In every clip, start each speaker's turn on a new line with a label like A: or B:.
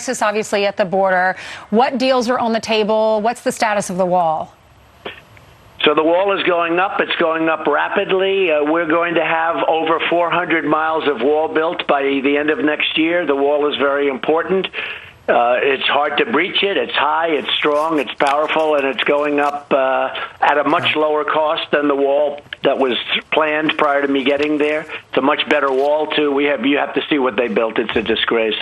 A: Crisis, obviously, at the border. What deals are on the table? What's the status of the wall?
B: So the wall is going up. It's going up rapidly. We're going to have over 400 miles of wall built by the end of next year. The wall is very important. It's hard to breach it. It's high, it's strong, it's powerful, and it's going up at a much lower cost than the wall that was planned prior to me getting there. It's a much better wall, too. You have to see what they built. It's a disgrace.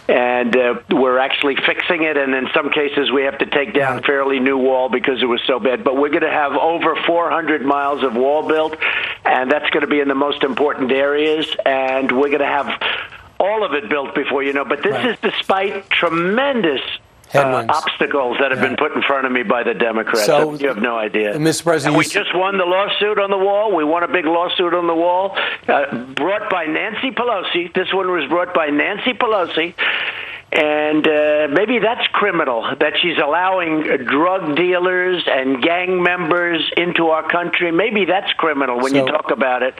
B: And we're actually fixing it, and in some cases we have to take down a fairly new wall because it was so bad. But we're going to have over 400 miles of wall built, and that's going to be in the most important areas, and we're going to have all of it built before you know. But this is despite tremendous obstacles that have been put in front of me by the Democrats. So, you have no idea.
C: Mr. President,
B: and we just won the lawsuit on the wall. We won a big lawsuit on the wall brought by Nancy Pelosi. This one was brought by Nancy Pelosi. And maybe that's criminal, that she's allowing drug dealers and gang members into our country. Maybe that's criminal when you talk about it.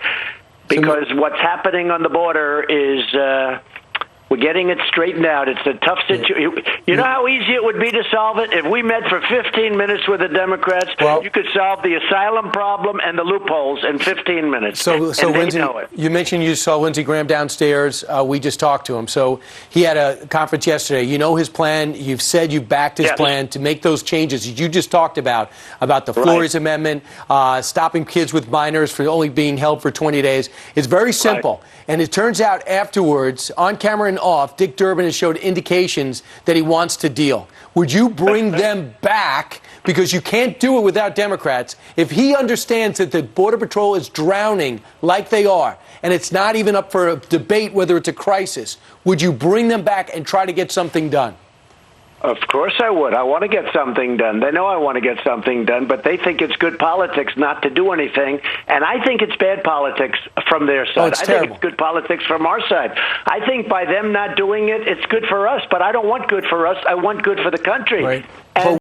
B: Because what's happening on the border is we're getting it straightened out. It's a tough situation. You know how easy it would be to solve it? If we met for 15 minutes with the Democrats, you could solve the asylum problem and the loopholes in 15 minutes.
C: So Lindsey, you mentioned you saw Lindsey Graham downstairs. We just talked to him. So he had a conference yesterday. You know his plan. You've said you backed his plan to make those changes you just talked about the Flores Amendment, stopping kids with minors from only being held for 20 days. It's very simple. And it turns out afterwards, on camera and off, Dick Durbin has showed indications that he wants to deal. Would you bring them back? Because you can't do it without Democrats. If he understands that the Border Patrol is drowning like they are, and it's not even up for a debate whether it's a crisis, would you bring them back and try to get something done?
B: Of course I would. I want to get something done. They know I want to get something done, but they think it's good politics not to do anything. And I think it's bad politics from their side. I think it's good politics from our side. I think by them not doing it, it's good for us. But I don't want good for us. I want good for the country.
C: Right.
B: And